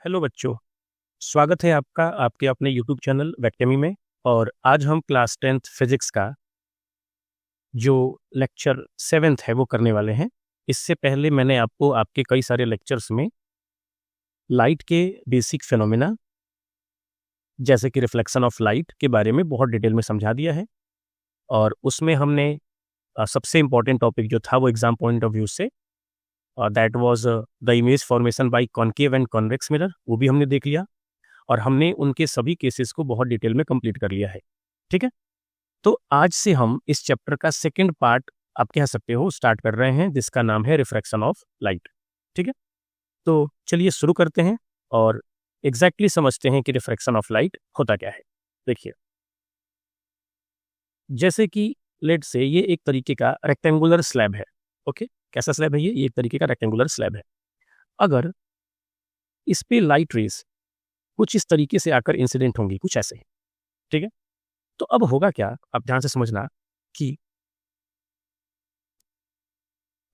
Hello बच्चों, स्वागत है आपका आपके अपने यूट्यूब चैनल वेक्टेमी में। और आज हम क्लास 10th फिजिक्स का जो लेक्चर 7th है वो करने वाले हैं। इससे पहले मैंने आपको आपके कई सारे लेक्चर्स में लाइट के बेसिक फिनोमेना जैसे कि रिफ्लेक्शन ऑफ लाइट के बारे में बहुत डिटेल में समझा दिया है। और उसमें हमने सबसे इम्पॉर्टेंट टॉपिक जो था वो exam point of view say that was the image formation by concave and convex mirror, वो भी हमने देख लिया और हमने उनके सभी केसेस को बहुत डिटेल में कंप्लीट कर लिया है। ठीक है, तो आज से हम इस चैप्टर का सेकंड पार्ट आप कह सकते हो स्टार्ट कर रहे हैं, जिसका नाम है रिफ्रैक्शन ऑफ लाइट। ठीक है, तो चलिए शुरू करते हैं और एग्जैक्टली समझते हैं कि रिफ्रैक्शन ऑफ लाइट होता क्या है। देखिए, जैसे कि लेट से ये एक तरीके का रेक्टेंगुलर स्लैब है। ओके, कैसा स्लैब है ये एक तरीके का रेक्टेंगुलर स्लैब है। अगर इस पे लाइट रेज कुछ इस तरीके से आकर इंसिडेंट होंगी, कुछ ऐसे। ठीक है, तो अब होगा क्या, आप ध्यान से समझना कि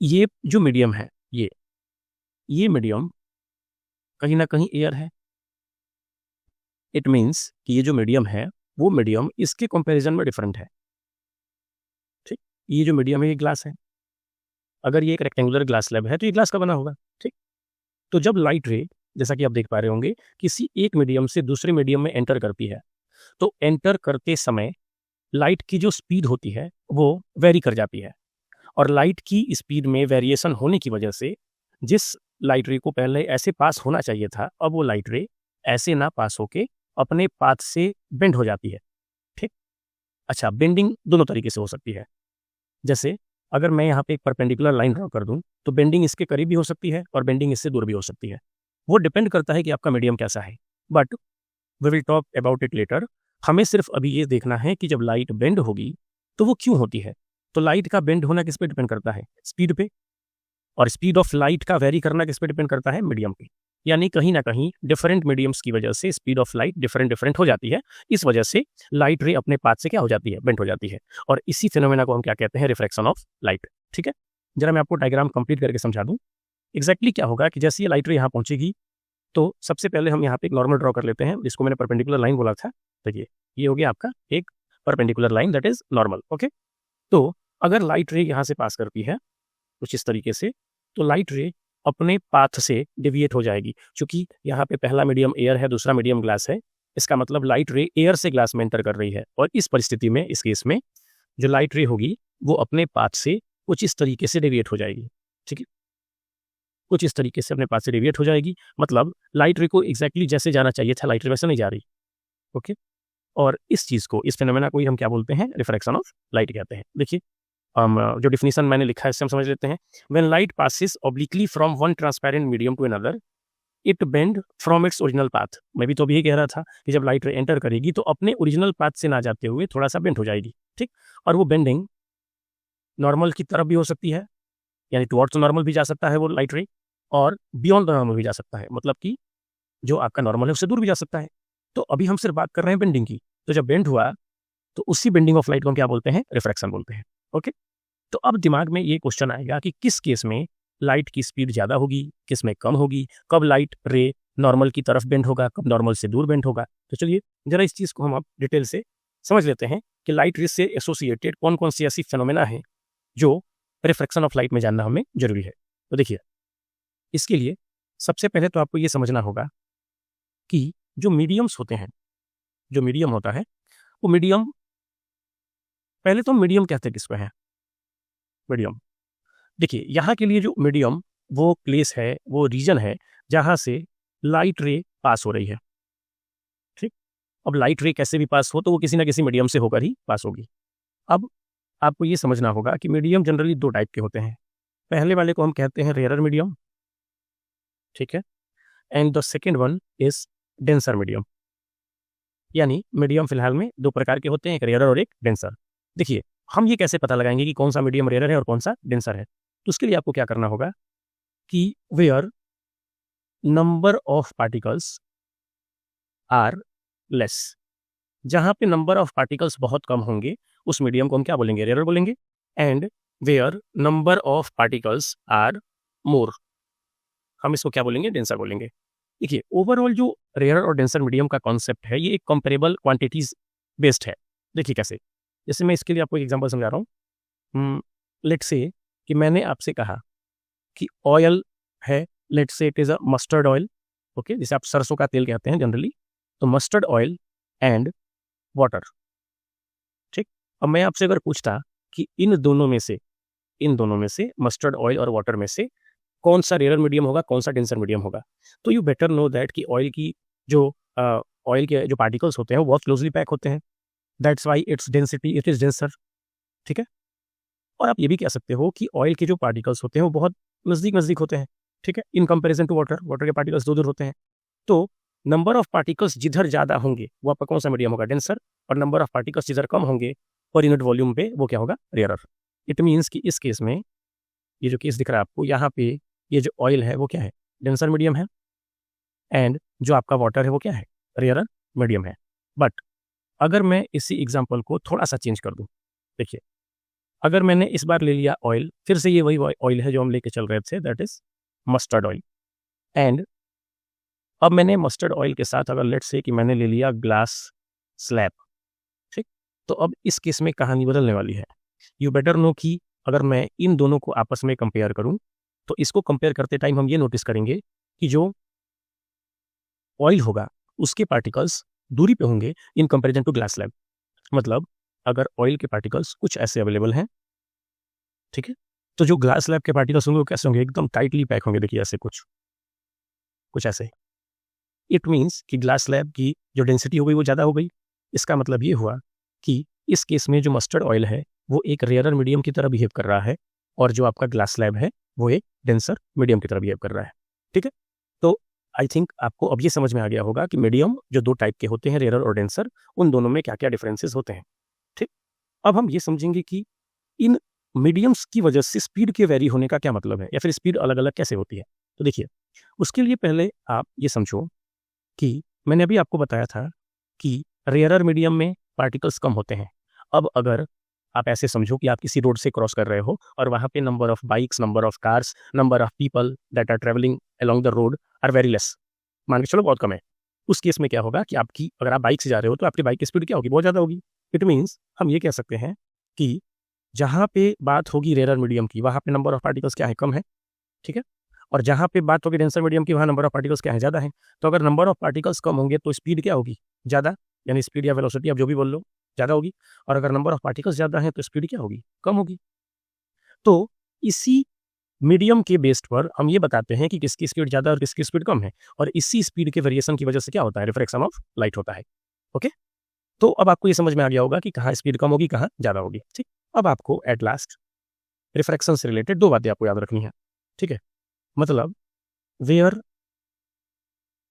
ये जो मीडियम है ये मीडियम कहीं ना कहीं एयर है। इट मीन्स कि ये जो मीडियम है वो मीडियम इसके कंपैरिजन में डिफरेंट है। ठीक, ये जो मीडियम है ये ग्लास है। अगर ये एक रेक्टेंगुलर ग्लास स्लैब है तो ये ग्लास का बना होगा। ठीक, तो जब लाइट रे, जैसा कि आप देख पा रहे होंगे, किसी एक मीडियम से दूसरे मीडियम में एंटर करती है तो एंटर करते समय लाइट की जो स्पीड होती है वो वेरी कर जाती है। और लाइट की स्पीड में वेरिएशन होने की वजह से जिस लाइट रे को पहले ऐसे पास होना चाहिए था, अब वो लाइट रे ऐसे ना पास होके अपने पाथ से बेंड हो जाती है। ठीक, अच्छा, बेंडिंग दोनों तरीके से हो सकती है। जैसे अगर मैं यहाँ पे एक परपेंडिकुलर लाइन ड्रॉ कर दूं तो बेंडिंग इसके करीब भी हो सकती है और बेंडिंग इससे दूर भी हो सकती है। वो डिपेंड करता है कि आपका मीडियम कैसा है, but we will talk about it later. हमें सिर्फ अभी ये देखना है कि जब लाइट बेंड होगी तो वो क्यों होती है। तो लाइट का बेंड होना किस पे डिपेंड करता है? स्पीड पे। और स्पीड ऑफ लाइट का वेरी करना किस पे डिपेंड करता है? मीडियम पे। यानी कहीं ना कहीं डिफरेंट मीडियम्स की वजह से स्पीड ऑफ लाइट डिफरेंट हो जाती है। इस वजह से लाइट रे अपने पाथ से क्या हो जाती है? बेंड हो जाती है। और इसी फिनोमेना को हम क्या कहते हैं? Refraction of light. ठीक है, जरा मैं आपको डायग्राम कंप्लीट करके समझा दूं। एग्जैक्टली क्या होगा कि जैसे ये लाइट रे यहाँ पहुंचेगी तो सबसे पहले हम यहाँ पे एक नॉर्मल ड्रॉ कर लेते हैं, जिसको मैंने परपेंडिकुलर लाइन बोला था। देखिए, ये हो गया आपका एक perpendicular line, that is normal. Okay, तो अगर लाइट रे यहाँ से पास करती है कुछ इस तरीके से, तो लाइट रे अपने पाथ से डेविएट हो जाएगी। क्योंकि यहाँ पे पहला मीडियम एयर है, दूसरा मीडियम ग्लास है, इसका मतलब लाइट रे एयर से ग्लास में एंटर कर रही है। और इस परिस्थिति में, इस केस में, जो लाइट रे होगी वो अपने पाथ से कुछ इस तरीके से डेविएट हो जाएगी। ठीक है, कुछ इस तरीके से अपने पाथ से डेविएट हो जाएगी। मतलब लाइट रे को एग्जैक्टली जैसे जाना चाहिए था, लाइट रे वैसे नहीं जा रही। ओके, और इस चीज को, इस फिनोमेना को ही हम क्या बोलते हैं? रिफ्रैक्शन ऑफ लाइट कहते हैं। देखिए, जो डिफिनीशन मैंने लिखा है इससे हम समझ लेते हैं। When light passes obliquely from one transparent medium to another it bend from its original path. मैं भी तो अभी यही कह रहा था कि जब लाइट रे एंटर करेगी तो अपने ओरिजिनल पाथ से ना जाते हुए थोड़ा सा बेंड हो जाएगी। ठीक, और वो बेंडिंग नॉर्मल की तरफ भी हो सकती है, यानी टुवर्ड्स नॉर्मल भी जा सकता है वो लाइट रे, और बियॉन्ड द नॉर्मल भी जा सकता है, मतलब कि जो आपका नॉर्मल है उससे दूर भी जा सकता है। तो अभी हम सिर्फ बात कर रहे हैं बेंडिंग की। तो जब बेंड हुआ तो उसी बेंडिंग ऑफ लाइट को हम क्या बोलते हैं? रिफ्रैक्शन बोलते हैं। ओके, तो अब दिमाग में ये क्वेश्चन आएगा कि किस केस में लाइट की स्पीड ज़्यादा होगी, किस में कम होगी, कब लाइट रे नॉर्मल की तरफ बेंड होगा, कब नॉर्मल से दूर बेंड होगा। तो चलिए जरा इस चीज़ को हम अब डिटेल से समझ लेते हैं कि लाइट रे से एसोसिएटेड कौन कौन सी ऐसी फिनोमेना है जो रिफ्रैक्शन ऑफ लाइट में जानना हमें जरूरी है। तो देखिए, इसके लिए सबसे पहले तो आपको ये समझना होगा कि जो मीडियम्स होते हैं, जो मीडियम होता है वो मीडियम, पहले तो मीडियम कहते हैं किसको है? मीडियम। देखिए, यहाँ के लिए जो मीडियम वो प्लेस है, वो रीजन है जहाँ से लाइट रे पास हो रही है। ठीक, अब लाइट रे कैसे भी पास हो तो वो किसी ना किसी मीडियम से होकर ही पास होगी। अब आपको ये समझना होगा कि मीडियम जनरली दो टाइप के होते हैं। पहले वाले को हम कहते हैं रेयरर मीडियम, ठीक है, and the second one is denser medium. यानी मीडियम फिलहाल में दो प्रकार के होते हैं, एक रेयरर और एक डेंसर। देखिए, हम ये कैसे पता लगाएंगे कि कौन सा मीडियम रेयरर है और कौन सा डेंसर है? तो उसके लिए आपको क्या करना होगा कि where number of particles are less, जहां पे नंबर ऑफ पार्टिकल्स बहुत कम होंगे उस मीडियम को हम क्या बोलेंगे? रेयरर बोलेंगे। And where number of particles are more, हम इसको क्या बोलेंगे? डेंसर बोलेंगे। देखिए ओवरऑल जो रेयर और डेंसर मीडियम का कॉन्सेप्ट है ये एक कंपेरेबल क्वांटिटीज बेस्ड है। देखिए कैसे, जैसे मैं इसके लिए आपको एक एग्जांपल समझा रहा हूँ। लेट्स से कि मैंने आपसे कहा कि ऑयल है, let's say it is a mustard oil, okay, जिसे आप सरसों का तेल कहते हैं जनरली, तो मस्टर्ड ऑयल एंड वाटर, ठीक। अब मैं आपसे अगर पूछता कि इन दोनों में से मस्टर्ड ऑयल और वाटर में से कौन सा रेयर मीडियम होगा, कौन सा डेंसर मीडियम होगा, तो यू बेटर नो दैट कि ऑयल के जो पार्टिकल्स होते हैं वो बहुत क्लोजली पैक होते हैं, that's why its density it is denser, ठीक है। और आप ये भी कह सकते हो कि ऑयल के जो पार्टिकल्स होते हैं वो बहुत नज़दीक नज़दीक होते हैं, ठीक है, in comparison to water, water के पार्टिकल्स दूर दूर होते हैं। तो नंबर ऑफ पार्टिकल्स जिधर ज़्यादा होंगे वो आपका कौन सा मीडियम होगा, डेंसर, और नंबर ऑफ पार्टिकल्स जिधर कम होंगे पर यूनिट वॉल्यूम पे वो क्या होगा, रेयरर। इट मीन्स कि इस केस में ये जो केस दिख रहा है आपको यहाँ पे, ये जो ऑयल है वो क्या है, डेंसर मीडियम है, एंड जो आपका वाटर है वो क्या है, रेयरर मीडियम है। बट अगर मैं इसी एग्जाम्पल को थोड़ा सा चेंज कर दूँ, देखिए अगर मैंने इस बार ले लिया ऑयल, फिर से ये वही ऑयल है जो हम लेके चल रहे थे, that is mustard oil, and अब मैंने मस्टर्ड ऑयल के साथ अगर लेट्स से कि मैंने ले लिया ग्लास स्लैब, ठीक, तो अब इस केस में कहानी बदलने वाली है। यू बेटर नो कि अगर मैं इन दोनों को आपस में कंपेयर करूं तो इसको कंपेयर करते टाइम हम ये नोटिस करेंगे कि जो ऑयल होगा उसके पार्टिकल्स दूरी पे होंगे in comparison to glass slab. मतलब अगर ऑयल के पार्टिकल्स कुछ ऐसे अवेलेबल हैं, ठीक है, तो जो ग्लास स्लैब के पार्टिकल्स होंगे वो कैसे होंगे, एकदम टाइटली पैक होंगे, देखिए ऐसे कुछ ऐसे। इट मीन्स कि ग्लास स्लैब की जो डेंसिटी हो गई वो ज़्यादा हो गई। इसका मतलब ये हुआ कि इस केस में जो मस्टर्ड ऑयल है वो एक रेयरर मीडियम की तरह बिहेव कर रहा है, और जो आपका ग्लास स्लैब है वो एक डेंसर मीडियम की तरह बिहेव कर रहा है, ठीक है। तो आई थिंक आपको अब ये समझ में आ गया होगा कि मीडियम जो दो टाइप के होते हैं, रेयरर और डेंसर, उन दोनों में क्या क्या डिफरेंसेस होते हैं, ठीक। अब हम ये समझेंगे कि इन मीडियम्स की वजह से स्पीड के वेरी होने का क्या मतलब है, या फिर स्पीड अलग अलग कैसे होती है। तो देखिए उसके लिए पहले आप ये समझो कि मैंने अभी आपको बताया था कि रेयरर मीडियम में पार्टिकल्स कम होते हैं। अब अगर आप ऐसे समझो कि आप किसी रोड से क्रॉस कर रहे हो और वहाँ पे number of bikes, number of cars, number of people that are travelling along the road are very less, मान के चलो बहुत कम है। उस केस में क्या होगा कि आपकी, अगर आप बाइक से जा रहे हो तो आपकी बाइक की स्पीड क्या होगी, बहुत ज़्यादा होगी। इट मीन्स हम ये कह सकते हैं कि जहाँ पे बात होगी रेयरर मीडियम की वहाँ पे नंबर ऑफ पार्टिकल्स क्या है, कम है, ठीक है, और जहाँ पे बात होगी डेंसर मीडियम की वहाँ नंबर ऑफ पार्टिकल्स क्या है, ज़्यादा है। तो अगर नंबर ऑफ पार्टिकल्स कम होंगे तो स्पीड क्या होगी, ज़्यादा, यानी स्पीड या वेलोसिटी आप जो भी बोल लो, ज़्यादा होगी। और अगर नंबर ऑफ पार्टिकल्स ज़्यादा है तो स्पीड क्या होगी, कम होगी। तो इसी मीडियम के बेस्ड पर हम ये बताते हैं कि किसकी स्पीड ज़्यादा और किसकी स्पीड कम है, और इसी स्पीड के वेरिएशन की वजह से क्या होता है, रिफ्रैक्शन ऑफ लाइट होता है, ओके। तो अब आपको ये समझ में आ गया होगा कि कहाँ स्पीड कम होगी, कहाँ ज़्यादा होगी, ठीक। अब आपको एट लास्ट रिफ्रैक्शन से रिलेटेड दो बातें आपको याद रखनी है, ठीक है। मतलब वेयर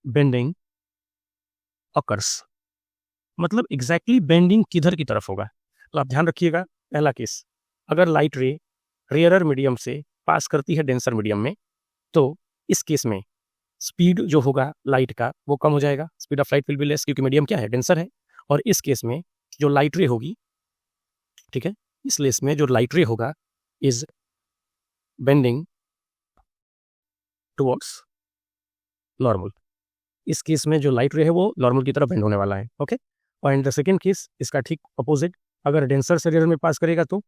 बेंडिंग अकर्स, मतलब एग्जैक्टली बेंडिंग किधर की तरफ होगा। तो आप ध्यान रखिएगा, पहला केस, अगर लाइट रे रेयरर मीडियम से पास करती है डेंसर मीडियम में, तो इस केस में स्पीड जो होगा लाइट का वो कम हो जाएगा, speed of light will be less, क्योंकि मीडियम क्या है, डेंसर है। और इस केस में जो लाइट रे होगी, ठीक है, इस केस में जो लाइट रे होगा इज बेंडिंग टुवर्ड्स नॉर्मल। इस केस में जो लाइट रे है वो नॉर्मल की तरफ बेंड होने वाला है, ओके। और इन द सेकेंड केस इसका ठीक अपोजिट, अगर डेंसर से रेयर में पास करेगा तो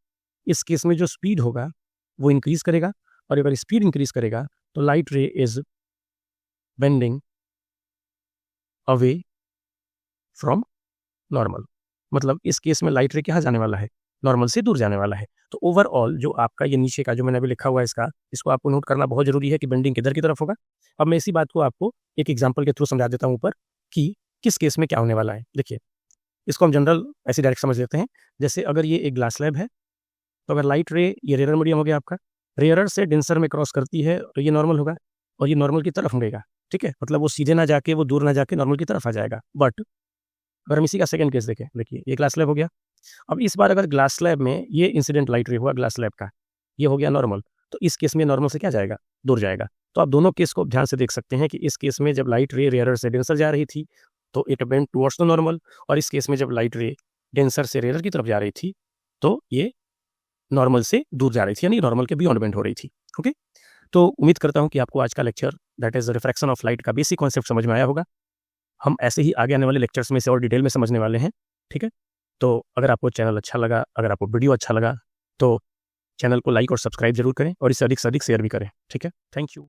इस केस में जो स्पीड होगा वो इंक्रीज करेगा, और अगर स्पीड इंक्रीज करेगा तो लाइट रे is bending away from normal. मतलब इस केस में लाइट रे कहाँ जाने वाला है, नॉर्मल से दूर जाने वाला है। तो ओवरऑल जो आपका ये नीचे का जो मैंने अभी लिखा हुआ है इसको आपको नोट करना बहुत जरूरी है कि बेंडिंग किधर की तरफ होगा। अब मैं इसी बात को आपको एक एग्जांपल के थ्रू समझा देता हूँ ऊपर कि किस केस में क्या होने वाला है। देखिए इसको हम जनरल ऐसे डायरेक्ट समझ लेते हैं। जैसे अगर ये एक ग्लास स्लैब है, तो अगर लाइट रे, ये रेयर मीडियम हो गया आपका, रेयरर से डेंसर में क्रॉस करती है तो ये नॉर्मल होगा, और ये नॉर्मल की तरफ मुड़ेगा, ठीक है। मतलब वो सीधे ना जाके, वो दूर ना जाके नॉर्मल की तरफ आ जाएगा। बट अगर हम इसी का सेकंड केस देखें, देखिए ये ग्लास स्लैब हो गया। अब इस बार अगर ग्लास स्लैब में ये इंसिडेंट लाइट रे हुआ ग्लास स्लैब का, ये हो गया नॉर्मल, तो इस केस में नॉर्मल से क्या जाएगा, दूर जाएगा। तो आप दोनों केस को ध्यान से देख सकते हैं कि इस केस में जब लाइट रे रेयरर से डेंसर जा रही थी तो it bend towards the normal, और इस केस में जब लाइट रे डेंसर से रेयरर की तरफ जा रही थी तो ये नॉर्मल से दूर जा रही थी, यानी नॉर्मल के बियॉन्ड बेंड हो रही थी, ओके। तो उम्मीद करता हूँ कि आपको आज का lecture that is refraction of light का बेसिक कॉन्सेप्ट समझ में आया होगा। हम ऐसे ही आगे आने वाले लेक्चर्स में इसे और डिटेल में समझने वाले हैं, ठीक है। तो अगर आपको चैनल अच्छा लगा, अगर आपको वीडियो अच्छा लगा, तो चैनल को लाइक और सब्सक्राइब जरूर करें और इसे अधिक से अधिक शेयर भी करें, ठीक है। Thank you.